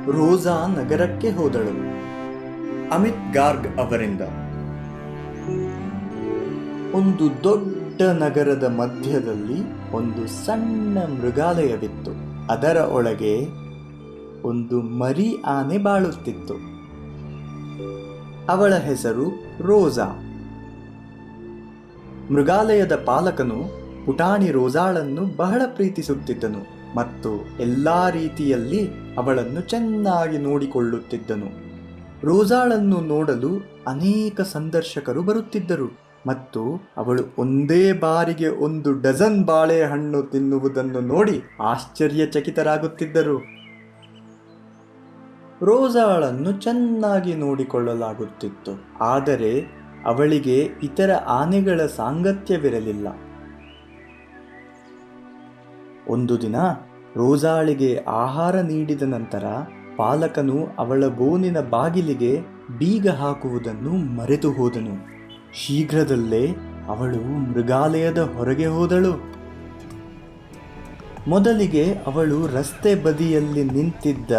Rosa ನಗರಕ್ಕೆ ಹೋದಳು. ಅಮಿತ್ ಗಾರ್ಗ್ ಅವರಿಂದ. ಒಂದು ದೊಡ್ಡ ನಗರದ ಮಧ್ಯದಲ್ಲಿ ಒಂದು ಸಣ್ಣ ಮೃಗಾಲಯವಿತ್ತು. ಅದರ ಒಳಗೆ ಒಂದು ಮರಿ ಆನೆ ಬಾಳುತ್ತಿತ್ತು. ಅವಳ ಹೆಸರು ರೋಸಾ. ಮೃಗಾಲಯದ ಪಾಲಕನು ಪುಟಾಣಿ ರೋಸಾಳನ್ನು ಬಹಳ ಪ್ರೀತಿಸುತ್ತಿದ್ದನು ಮತ್ತು ಎಲ್ಲಾ ರೀತಿಯಲ್ಲಿ ಅವಳನ್ನು ಚೆನ್ನಾಗಿ ನೋಡಿಕೊಳ್ಳುತ್ತಿದ್ದನು. ರೋಸಾಳನ್ನು ನೋಡಲು ಅನೇಕ ಸಂದರ್ಶಕರು ಬರುತ್ತಿದ್ದರು ಮತ್ತು ಅವಳು ಒಂದೇ ಬಾರಿಗೆ 1 ಡಜನ್ ಬಾಳೆಹಣ್ಣು ತಿನ್ನುವುದನ್ನು ನೋಡಿ ಆಶ್ಚರ್ಯಚಕಿತರಾಗುತ್ತಿದ್ದರು. ರೋಸಾಳನ್ನು ಚೆನ್ನಾಗಿ ನೋಡಿಕೊಳ್ಳಲಾಗುತ್ತಿತ್ತು, ಆದರೆ ಅವಳಿಗೆ ಇತರ ಆನೆಗಳ ಸಾಂಗತ್ಯವಿರಲಿಲ್ಲ. ಒಂದು ದಿನ ರೋಸಾಳಿಗೆ ಆಹಾರ ನೀಡಿದ ನಂತರ ಪಾಲಕನು ಅವಳ ಬೋನಿನ ಬಾಗಿಲಿಗೆ ಬೀಗ ಹಾಕುವುದನ್ನು ಮರೆತು ಹೋದನು. ಶೀಘ್ರದಲ್ಲೇ ಅವಳು ಮೃಗಾಲಯದ ಹೊರಗೆ ಹೋದಳು. ಮೊದಲಿಗೆ ಅವಳು ರಸ್ತೆ ಬದಿಯಲ್ಲಿ ನಿಂತಿದ್ದ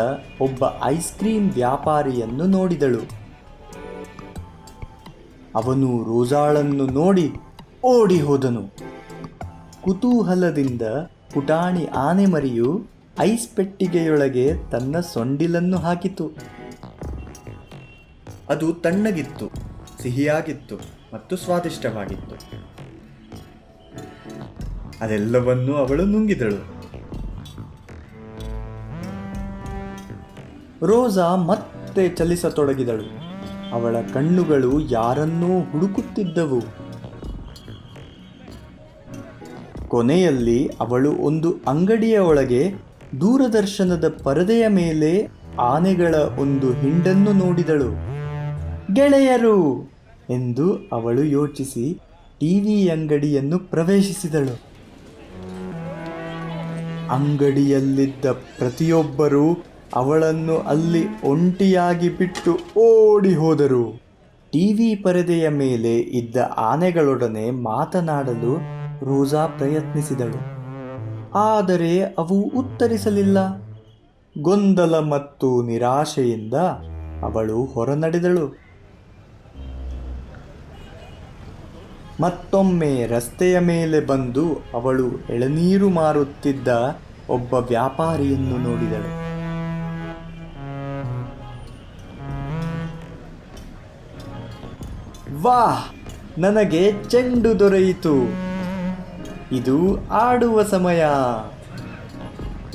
ಒಬ್ಬ ಐಸ್ ಕ್ರೀಮ್ ವ್ಯಾಪಾರಿಯನ್ನು ನೋಡಿದಳು. ಅವನು ರೋಸಾಳನ್ನು ನೋಡಿ ಓಡಿ ಹೋದನು. ಕುತೂಹಲದಿಂದ ಪುಟಾಣಿ ಆನೆ ಮರಿಯು ಐಸ್ ಪೆಟ್ಟಿಗೆಯೊಳಗೆ ತನ್ನ ಸೊಂಡಿಲನ್ನು ಹಾಕಿತು. ಅದು ತಣ್ಣಗಿತ್ತು, ಸಿಹಿಯಾಗಿತ್ತು ಮತ್ತು ಸ್ವಾದಿಷ್ಟವಾಗಿತ್ತು. ಅದೆಲ್ಲವನ್ನೂ ಅವಳು ನುಂಗಿದಳು. ರೋಸಾ ಮತ್ತೆ ಚಲಿಸತೊಡಗಿದಳು. ಅವಳ ಕಣ್ಣುಗಳು ಯಾರನ್ನೂ ಹುಡುಕುತ್ತಿದ್ದವು. ಕೊನೆಯಲ್ಲಿ ಅವಳು ಒಂದು ಅಂಗಡಿಯ ಒಳಗೆ ದೂರದರ್ಶನದ ಪರದೆಯ ಮೇಲೆ ಆನೆಗಳ ಒಂದು ಹಿಂಡನ್ನು ನೋಡಿದಳು. ಗೆಳೆಯರು ಎಂದು ಅವಳು ಯೋಚಿಸಿ ಟಿವಿ ಅಂಗಡಿಯನ್ನು ಪ್ರವೇಶಿಸಿದಳು. ಅಂಗಡಿಯಲ್ಲಿದ್ದ ಪ್ರತಿಯೊಬ್ಬರೂ ಅವಳನ್ನು ಅಲ್ಲಿ ಒಂಟಿಯಾಗಿ ಬಿಟ್ಟು ಓಡಿ ಹೋದರು. ಟಿವಿ ಪರದೆಯ ಮೇಲೆ ಇದ್ದ ಆನೆಗಳೊಡನೆ ಮಾತನಾಡಲು ರೋಸಾ ಪ್ರಯತ್ನಿಸಿದಳು, ಆದರೆ ಅವು ಉತ್ತರಿಸಲಿಲ್ಲ. ಗೊಂದಲ ಮತ್ತು ನಿರಾಶೆಯಿಂದ ಅವಳು ಹೊರನಡೆದಳು. ಮತ್ತೊಮ್ಮೆ ರಸ್ತೆಯ ಮೇಲೆ ಬಂದು ಅವಳು ಎಳನೀರು ಮಾರುತ್ತಿದ್ದ ಒಬ್ಬ ವ್ಯಾಪಾರಿಯನ್ನು ನೋಡಿದಳು. ವಾಹ್, ನನಗೆ ಚೆಂಡು ದೊರೆಯಿತು, ಇದು ಆಡುವ ಸಮಯ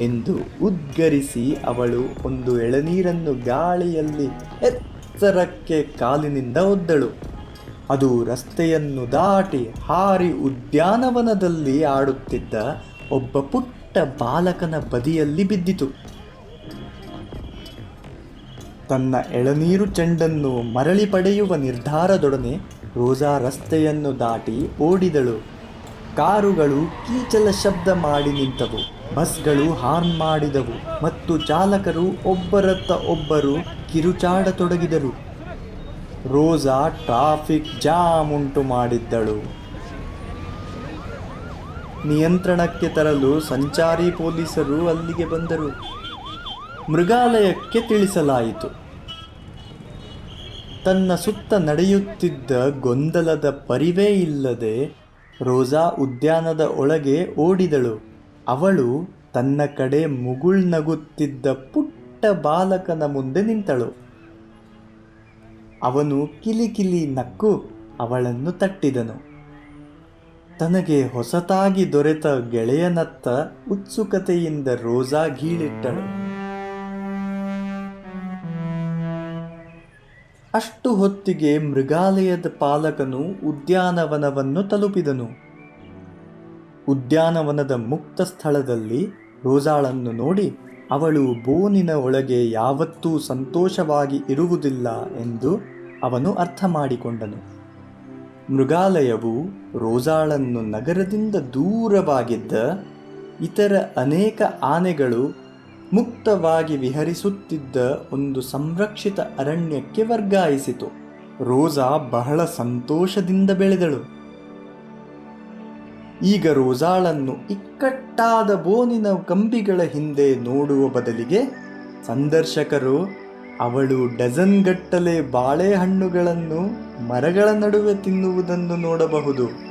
ಎಂದು ಉದ್ಗರಿಸಿ ಅವಳು ಒಂದು ಎಳನೀರನ್ನು ಗಾಳಿಯಲ್ಲಿ ಎತ್ತರಕ್ಕೆ ಕಾಲಿನಿಂದ ಒದ್ದಳು. ಅದು ರಸ್ತೆಯನ್ನು ದಾಟಿ ಹಾರಿ ಉದ್ಯಾನವನದಲ್ಲಿ ಆಡುತ್ತಿದ್ದ ಒಬ್ಬ ಪುಟ್ಟ ಬಾಲಕನ ಬದಿಯಲ್ಲಿ ಬಿದ್ದಿತು. ತನ್ನ ಎಳನೀರು ಚೆಂಡನ್ನು ಮರಳಿ ಪಡೆಯುವ ನಿರ್ಧಾರದೊಡನೆ ರೋಸಾ ರಸ್ತೆಯನ್ನು ದಾಟಿ ಓಡಿದಳು. ಕಾರುಗಳು ಕೀಚಲ ಶಬ್ದ ಮಾಡಿ ನಿಂತವು, ಬಸ್ಗಳು ಹಾರ್ನ್ ಮಾಡಿದವು ಮತ್ತು ಚಾಲಕರು ಒಬ್ಬರತ್ತ ಒಬ್ಬರು ಕಿರುಚಾಡತೊಡಗಿದರು. ರೋಸಾ ಟ್ರಾಫಿಕ್ ಜಾಮ್ ಉಂಟು ಮಾಡಿದ್ದಳು. ನಿಯಂತ್ರಣಕ್ಕೆ ತರಲು ಸಂಚಾರಿ ಪೊಲೀಸರು ಅಲ್ಲಿಗೆ ಬಂದರು. ಮೃಗಾಲಯಕ್ಕೆ ತಿಳಿಸಲಾಯಿತು. ತನ್ನ ಸುತ್ತ ನಡೆಯುತ್ತಿದ್ದ ಗೊಂದಲದ ಪರಿವೇ ಇಲ್ಲದೆ ರೋಸಾ ಉದ್ಯಾನದ ಒಳಗೆ ಓಡಿದಳು. ಅವಳು ತನ್ನ ಕಡೆ ಮುಗುಳ್ನಗುತ್ತಿದ್ದ ಪುಟ್ಟ ಬಾಲಕನ ಮುಂದೆ ನಿಂತಳು. ಅವನು ಕಿಲಿಕಿಲಿ ನಕ್ಕು ಅವಳನ್ನು ತಟ್ಟಿದನು. ತನಗೆ ಹೊಸತಾಗಿ ದೊರೆತ ಗೆಳೆಯನತ್ತ ಉತ್ಸುಕತೆಯಿಂದ ರೋಸಾ ಗೀಳಿಟ್ಟಳು. ಅಷ್ಟು ಹೊತ್ತಿಗೆ ಮೃಗಾಲಯದ ಪಾಲಕನು ಉದ್ಯಾನವನವನ್ನು ತಲುಪಿದನು. ಉದ್ಯಾನವನದ ಮುಕ್ತ ಸ್ಥಳದಲ್ಲಿ ರೋಸಾಳನ್ನು ನೋಡಿ ಅವಳು ಬೋನಿನ ಒಳಗೆ ಯಾವತ್ತೂ ಸಂತೋಷವಾಗಿ ಇರುವುದಿಲ್ಲ ಎಂದು ಅವನು ಅರ್ಥ ಮಾಡಿಕೊಂಡನು. ಮೃಗಾಲಯವು ರೋಸಾಳನ್ನು ನಗರದಿಂದ ದೂರವಾಗಿದ್ದ ಇತರ ಅನೇಕ ಆನೆಗಳು ಮುಕ್ತವಾಗಿ ವಿಹರಿಸುತ್ತಿದ್ದ ಒಂದು ಸಂರಕ್ಷಿತ ಅರಣ್ಯಕ್ಕೆ ವರ್ಗಾಯಿಸಿತು. ರೋಸಾ ಬಹಳ ಸಂತೋಷದಿಂದ ಬೆಳೆದಳು. ಈಗ ರೋಸಾಳನ್ನು ಇಕ್ಕಟ್ಟಾದ ಬೋನಿನ ಕಂಬಿಗಳ ಹಿಂದೆ ನೋಡುವ ಬದಲಿಗೆ ಸಂದರ್ಶಕರು ಅವಳು ಡಜನ್ ಗಟ್ಟಲೆ ಬಾಳೆಹಣ್ಣುಗಳನ್ನು ಮರಗಳ ನಡುವೆ ತಿನ್ನುವುದನ್ನು ನೋಡಬಹುದು.